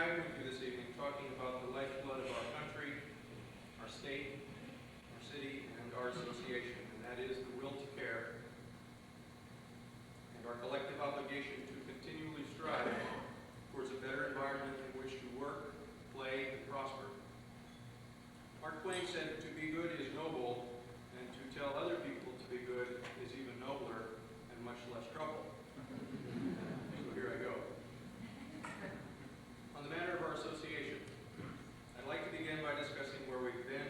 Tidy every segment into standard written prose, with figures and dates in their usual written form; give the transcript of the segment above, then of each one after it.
time with you this evening talking about the lifeblood of our country, our state, our city, and our association, and that is the will to care and our collective obligation to continually strive towards a better environment in which to work, play, and prosper. Mark Twain said, "To be good is noble, and to tell other people to be good is even nobler and much less trouble." So here I go. On the matter of our association, I'd like to begin by discussing where we've been,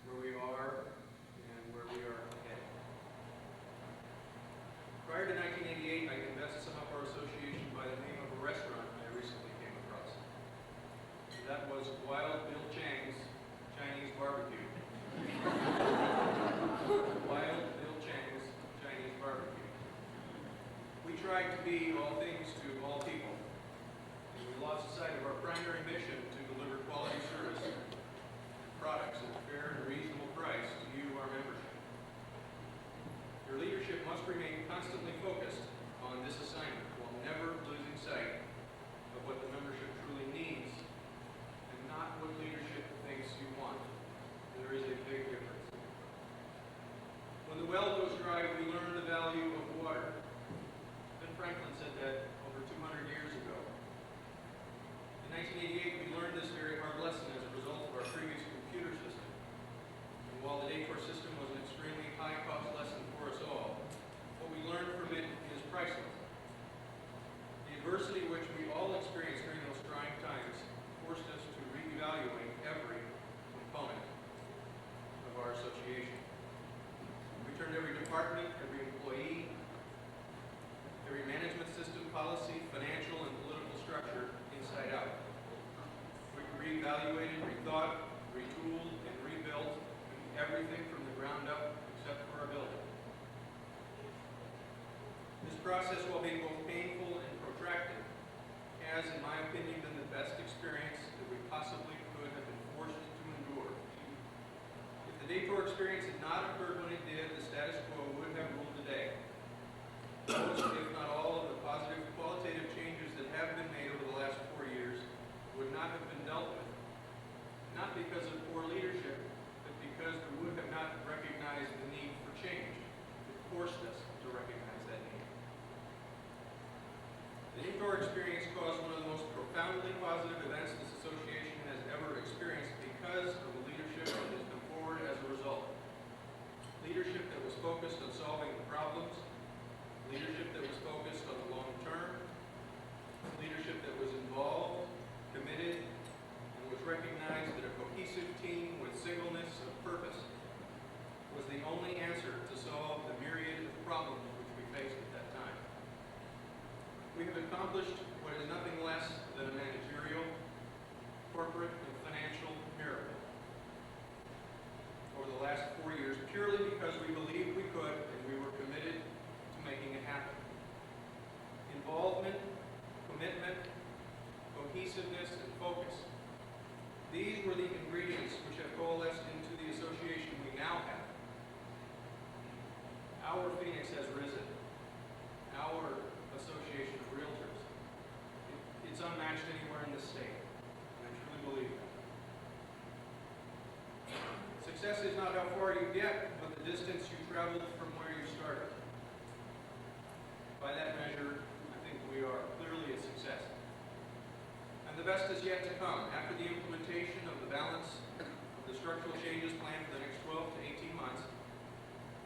where we are, and where we are headed. Prior to 1988, I can best sum up our association by the name of a restaurant I recently came across. And that was Wild Bill Chang's Chinese Barbecue. Wild Bill Chang's Chinese Barbecue. We tried to be all things to all people, and we lost sight of our primary mission to deliver quality service and products at a fair and reasonable price to you, our membership. Your leadership must remain constantly focused on this assignment while never losing sight of what the membership truly needs and not what leadership thinks you want. There is a big difference. When the well goes dry, we learn the value of water. Ben Franklin said that over 200 years ago. In 1988, we learned this very hard lesson as a result of our previous computer system. And while the Daycore system was an extremely high-cost lesson for us all, what we learned from it is priceless. The adversity which we all experienced during those trying times forced us to reevaluate every component of our association. We turned every department, every employee, every management system, policy, financial, and political structure inside out. We reevaluated, rethought, retooled, and rebuilt everything from the ground up except for our building. This process, while being both painful and protracted, has, in my opinion, been the best experience that we possibly could have been forced to endure. If the Daycore experience had not occurred when it did, the status quo would have ruled the day. Most, if not all, of the positive qualitative changes that have been made over the last 4 years would not have been dealt with. Not because of poor leadership, but because we would have not recognized the need for change. It forced us to recognize that need. The Daycore experience caused one of the most profoundly positive events this association has ever experienced because of the leadership that has come forward as a result. Leadership that was focused on solving the problems, leadership that was focused on the long term, leadership that was involved, committed, and which recognized that a cohesive team with singleness of purpose was the only answer to solve the myriad of problems which we faced at that time. We have accomplished what is nothing less than a managerial, corporate, and financial miracle over the last 4 years, purely because we believed we could and we were committed to making it happen. Involvement, commitment, cohesiveness, and focus. These were the ingredients which have coalesced into the association we now have. Our phoenix has risen. Our association of realtors. It's unmatched anywhere in this state. And I truly believe that. Success is not how far you get, but the distance you traveled from where you started. By that measure, I think we are clearly a success. And the best is yet to come. After the implementation of the balance of the structural changes planned for the next 12 to 18 months,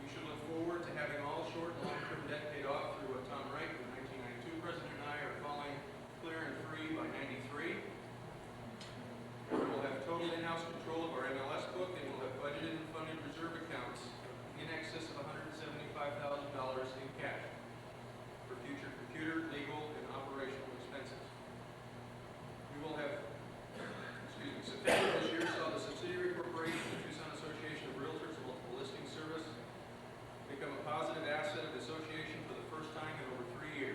you should look forward to having all short and long-term debt paid off through what Tom Wright, the 1992 president, and I are calling clear and free by 93. We will have total in-house control of our MLS book, and we'll have budgeted and funded reserve accounts in excess of $175,000 in cash for future computer, legal, and operational expenses. We will have, September this year saw the subsidiary corporation, the Tucson Association of Realtors Multiple Listing Service, become a positive asset of the association for the first time in over 3 years.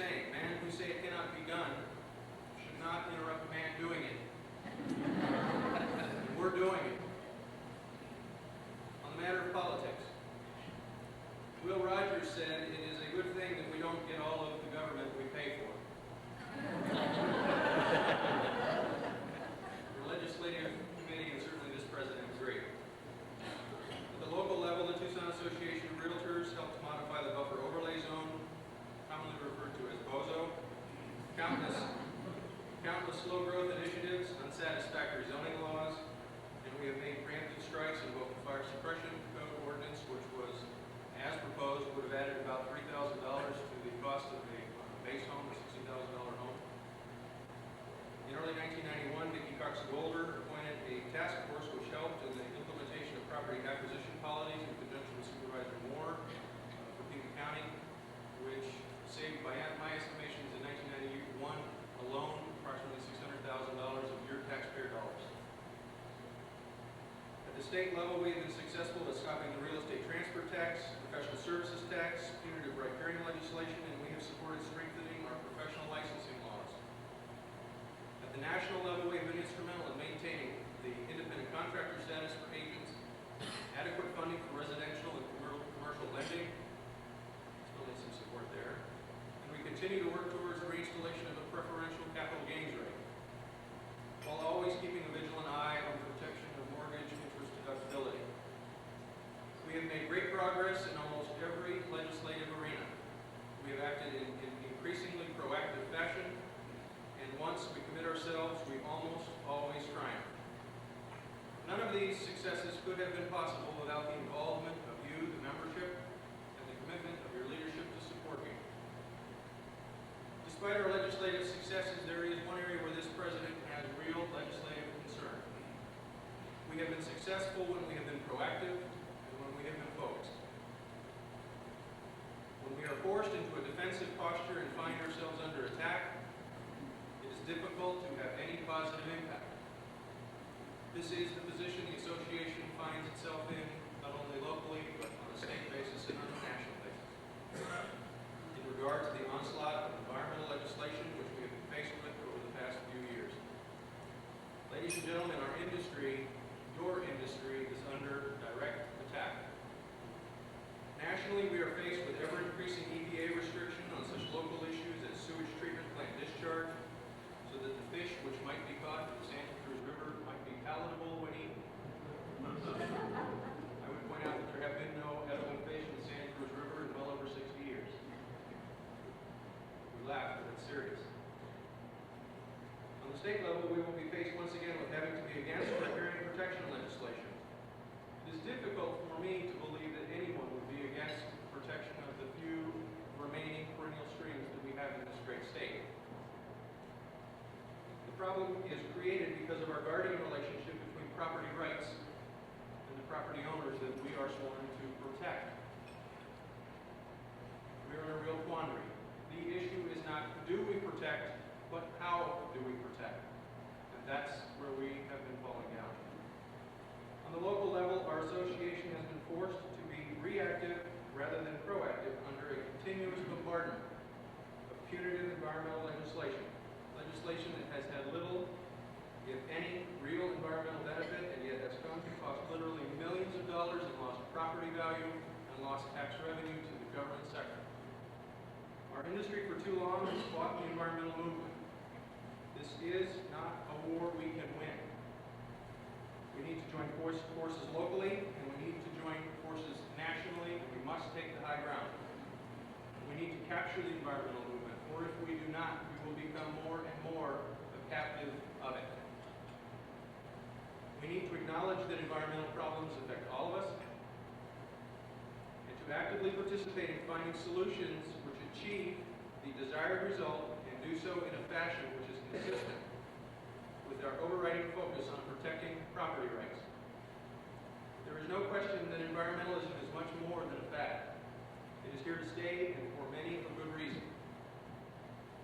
saying, "Man who say it cannot be done should not interrupt a man doing it." And we're doing it. On the matter of politics, Will Rogers said it is a good thing that we don't get all of the government we pay for. The legislative committee and certainly this president agree. At the local level, the Tucson Association of Realtors helped modify the buffer overlay zone, commonly referred to as BOZO. Countless slow growth initiatives, unsatisfactory zoning laws, and we have made preemptive strikes in both the fire suppression code ordinance, which was, as proposed, would have added about $3,000 to the cost of a base home, a $60,000 home. In early 1991, Vicki Cox Golder appointed a task force which helped in the implementation of property acquisition policies in conjunction with Supervisor Moore for Pima County, which saved, by my estimations, in 1991 alone, approximately $600,000 of your taxpayer dollars. At the state level, we have been successful at stopping the real estate transfer tax, professional services tax, punitive riparian legislation, and we have supported strengthening our professional licensing laws. At the national level, we have been instrumental in maintaining the independent contractor status for agents, adequate funding for residential and commercial lending, still need some support there, and we continue to work towards the reinstallation of a preferential capital gains rate, while always keeping a vigilant eye on the protection of mortgage interest deductibility. We have made great progress in almost every legislative arena. We have acted in increasingly proactive fashion, and once we commit ourselves, we almost always triumph. None of these successes could have been possible without the involvement of you, the membership, and the commitment of your leadership to support me. Despite our legislative successes, there is one area where this president has real legislative concern. We have been successful when we have been proactive and when we have been focused. When we are forced into a defensive posture and find ourselves under attack, it is difficult to have any positive impact. This is the position the association finds itself in, not only locally, but on a state basis and on a national basis. In regard to the onslaught of environmental legislation which we have been faced with over the past few years. Ladies and gentlemen, our industry, your industry, is under direct attack. Nationally, we are faced with ever-increasing EPA restriction on such local issues as sewage treatment plant discharge, so that the fish which might be caught in the Santa Cruz River might be palatable when eaten. I would point out that there have been no edible fish in the Santa Cruz River in well over 60 years. We laugh, but it's serious. On the state level, we will be faced once again with having to be against riparian protection legislation. It is difficult for me to believe that anyone would be against protection of the few remaining perennial streams that we have in this great state. The problem is created because of our guardian relationship between property rights and the property owners that we are sworn to protect. We are in a real quandary. The issue is not do we protect, but how do we protect? And that's where we have been falling down. On the local level, our association has been forced to be reactive rather than proactive under a continuous bombardment of punitive environmental legislation. Legislation that has had little, if any, real environmental benefit, and yet has come to cost literally millions of dollars in lost property value and lost tax revenue to the government sector. Our industry for too long has fought the environmental movement. This is not a war we can win. We need to join forces locally, and we need to join forces nationally, and we must take the high ground. We need to capture the environmental movement, or if we do not, we will become more and more a captive of it. We need to acknowledge that environmental problems affect all of us, and to actively participate in finding solutions which achieve the desired result and do so in a fashion which is consistent with our overriding focus on protecting property rights. There is no question that environmentalism is much more than a fad. It is here to stay, and for many a good reason.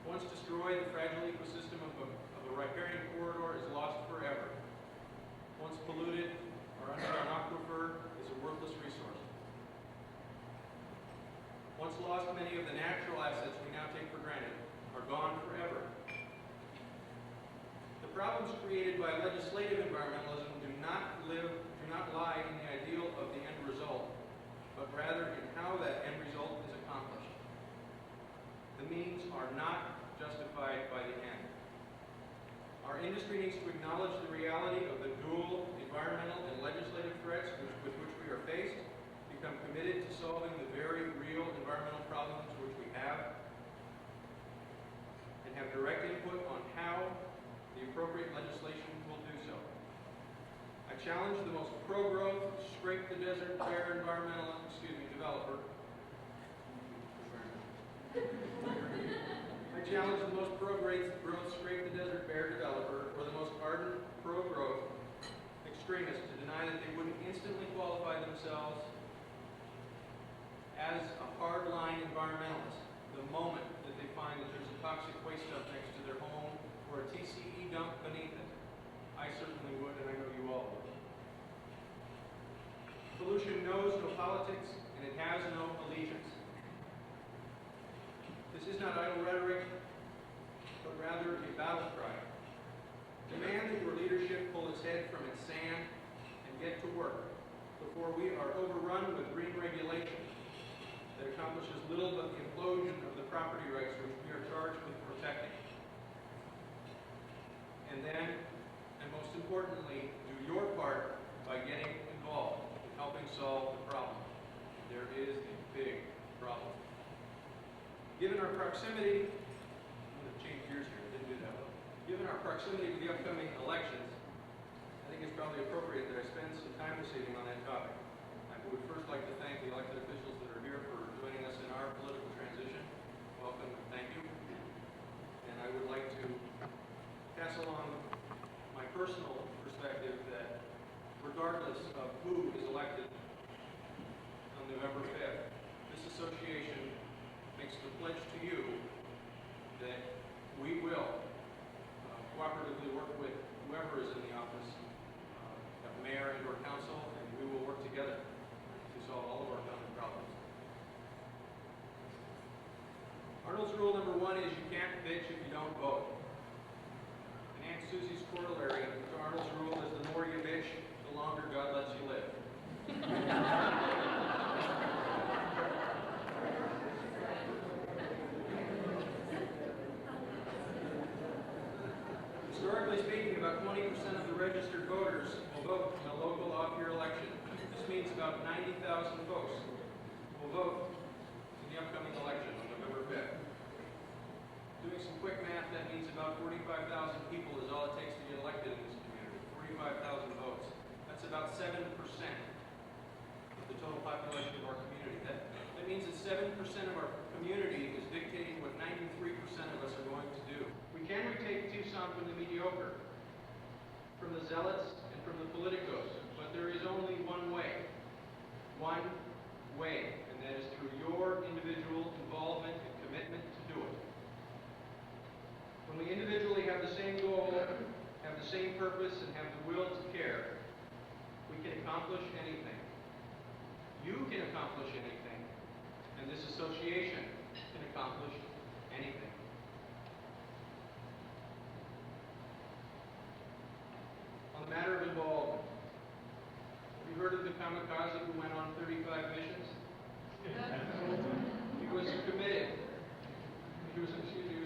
Once destroyed, the fragile ecosystem of a riparian corridor is lost forever. Once polluted, our underground aquifer is a worthless resource. once lost many of the natural assets we now take for granted, are gone forever. The problems created by legislative environmentalism do not lie in the ideal of the end result, but rather in how that end result is accomplished. The means are not justified by the end. Our industry needs to acknowledge the reality of the dual environmental and legislative threats with which we are faced, become committed to solving the very real environmental problems which we have, and have direct input on how the appropriate legislation will do so. I challenge the most pro-growth, scrape-the-desert bare developer. I challenge the most pro-growth, scrape-the-desert bare developer, or the most ardent pro-growth extremist to deny that they wouldn't instantly qualify themselves as a hardline environmentalist the moment that they find that there's a toxic waste dump next to their home or a TCE dump beneath it. I certainly would, and I know you all would. Pollution knows no politics, and it has no allegiance. This is not idle rhetoric, but rather a battle cry. Demand that your leadership pull its head from its sand and get to work before we are overrun with green regulation that accomplishes little but the implosion of the property rights which we are charged with protecting. And then, and most importantly, do your part by getting involved in helping solve the problem. There is a big problem. Given our proximity, I'm going to change gears here, I didn't do that well. Given our proximity to the upcoming elections, I think it's probably appropriate that I spend some time this evening on that topic. I would first like to thank the elected officials that are here for joining us in our political transition. Welcome and thank you. And I would like to pass along my personal perspective that regardless of who is elected on November 5th, this association makes the pledge to you that we will cooperatively work with whoever is in the office of mayor and or council, and we will work together to solve all of our common problems. Arnold's rule number 1 is you can't bitch if you don't vote. And Aunt Susie's corollary to Arnold's rule is the more you bitch, the longer God lets you live. Historically speaking, about 20% of the registered voters will vote in a local off-year election. This means about 90,000 folks will vote in the upcoming election on November 5th. Doing some quick math, that means about 45,000 people is all it takes to get elected in this community. 45,000 votes. That's about 7% of the total population of our community. That means that 7% of our community is dictating what 93% of us are going to do. We can retake Tucson from the mediocre, from the zealots, and from the politicos, but there is only one way. One way, and that is through your individual involvement and commitment to do it. When we individually have the same goal, have the same purpose, and have the will to care, we can accomplish anything. You can accomplish anything, and this association can accomplish anything. On the matter of involvement, have you heard of the kamikaze who went on 35 missions? He was committed. He was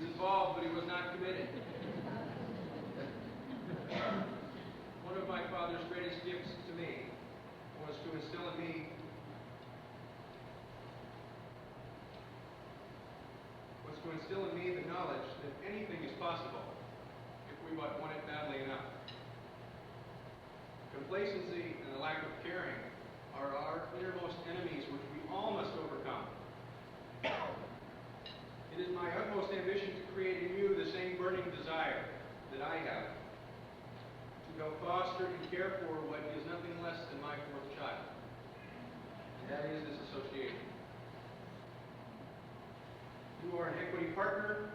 involved, but he was not committed. One of my father's greatest gifts to me was to instill in me the knowledge that anything is possible if we but want it badly enough. Complacency and the lack of caring are our innermost enemies which we all must overcome. It is my utmost ambition to create in you the same burning desire that I have to help foster and care for what is nothing less than my fourth child. And that is this association. You are an equity partner,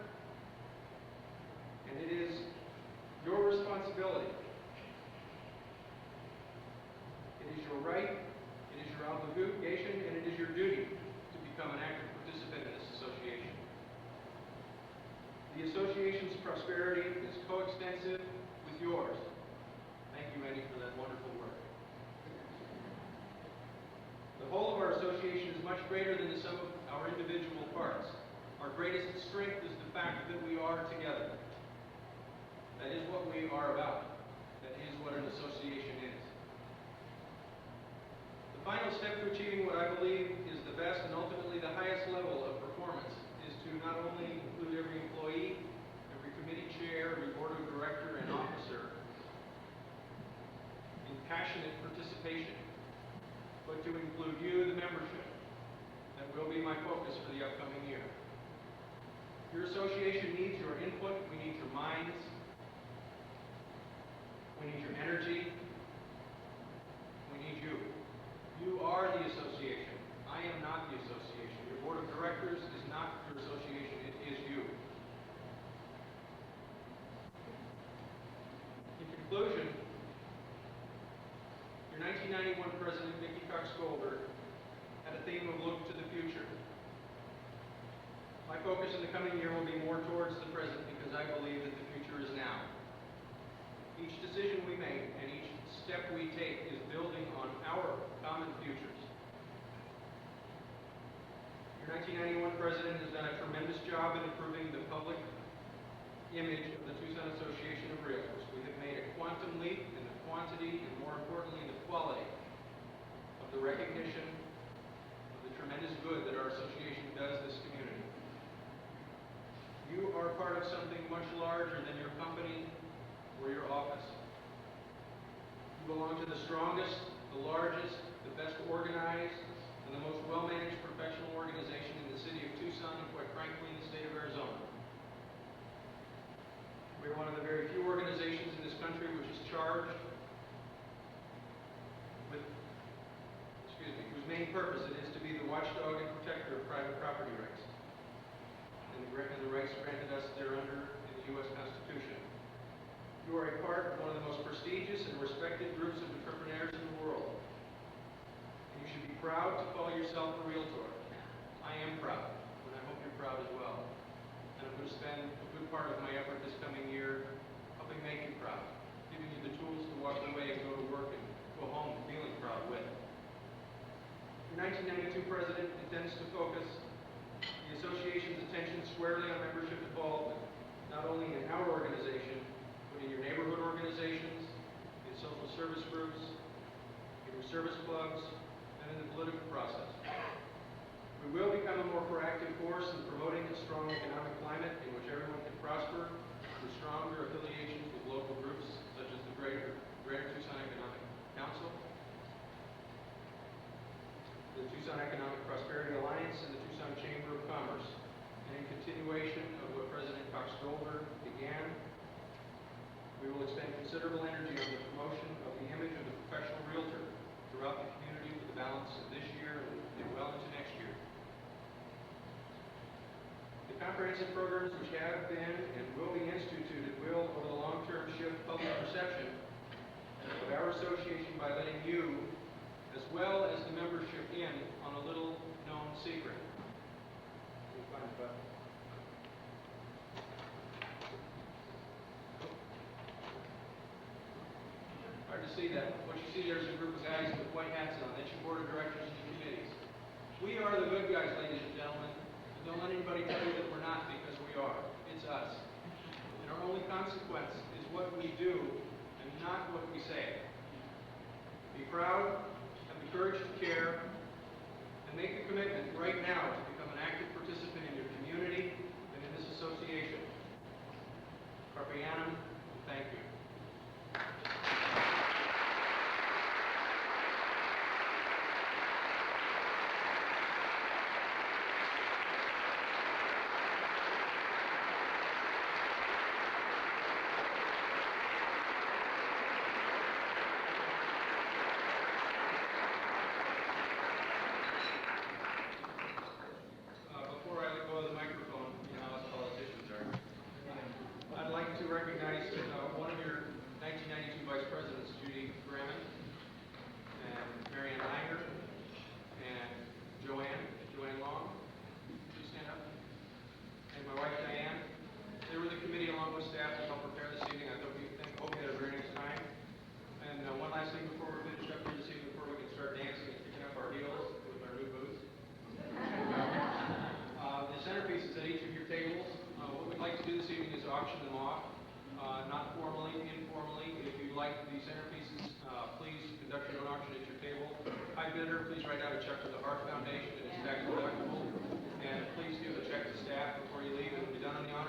and it is your responsibility. It is your right, it is your obligation, and it is your duty to become an active participant prosperity is coextensive with yours. Thank you, Annie, for that wonderful work. The whole of our association is much greater than the sum of our individual parts. Our greatest strength is the fact that we are together. That is what we are about. That is what an association is. The final step to achieving what I believe is the best and ultimately the highest level of performance is to not only include every employee, every committee chair, every board of director and officer in passionate participation, but to include you, the membership. That will be my focus for the upcoming year. Your association needs your input. We need your minds. We need your energy. We need you. You are the association. I am not the association. Your board of directors is not your association. It is you. In conclusion, your 1991 President, Vicki Cox Golder, had a theme of look to the future. My focus in the coming year will be more towards the present because I believe that the future is now. Each decision we make and each step we take is building on our common futures. Your 1991 President has done a tremendous job in improving the public image of the Tucson Association of Realtors. We have made a quantum leap in the quantity and, more importantly, in the quality of the recognition of the tremendous good that our association does this community. You are part of something much larger than your company or your office. You belong to the strongest, the largest, the best organized, and the most well-managed professional organization in the city of Tucson and, quite frankly, in the state of Arizona. We are one of the very few organizations in this country which is charged with, whose main purpose it is to be the watchdog and protector of private property rights and the rights granted us thereunder in the U.S. Constitution. You are a part of one of the most prestigious and respected groups of entrepreneurs in the world. And you should be proud to call yourself a realtor. I am proud, and I hope you're proud as well. And I'm going to spend a good part of my effort this coming year helping make you proud, giving you the tools to walk away and go to work and go home feeling proud with. Your 1992 President intends to focus the association's attention squarely on membership involvement, not only in our organization, but in your neighborhood organizations, in social service groups, in your service clubs, and in the political process. We will become a more proactive force in promoting a strong economic climate in which everyone can prosper through stronger affiliations with local groups such as the Greater Tucson Economic Council, the Tucson Economic Prosperity Alliance, and the Tucson Chamber of Commerce. And in continuation of what President Cox Golder began, we will expend considerable energy on the promotion of the image of the professional realtor throughout the community for the balance of this year and well into next year. The comprehensive programs which have been and will be instituted will, over the long term, shift public perception of our association by letting you, as well as the membership, in on a little known secret. Let me find the button. Hard to see that. What you see there is a group of guys with white hats on. That's your board of directors and your committees. We are the good guys, ladies and gentlemen. And don't let anybody tell you that we're not, because we are. It's us. And our only consequence is what we do and not what we say. Be proud, have the courage to care, and make the commitment right now to become an active participant in your community and in this association. Carpe Diem, and thank you. auction them off, not formally, informally. If you like these centerpieces, please conduct your own auction at your table. High bidder, please write out a check to the Hearth Foundation. It is tax deductible. And please give a check to staff before you leave. It will be done on the honor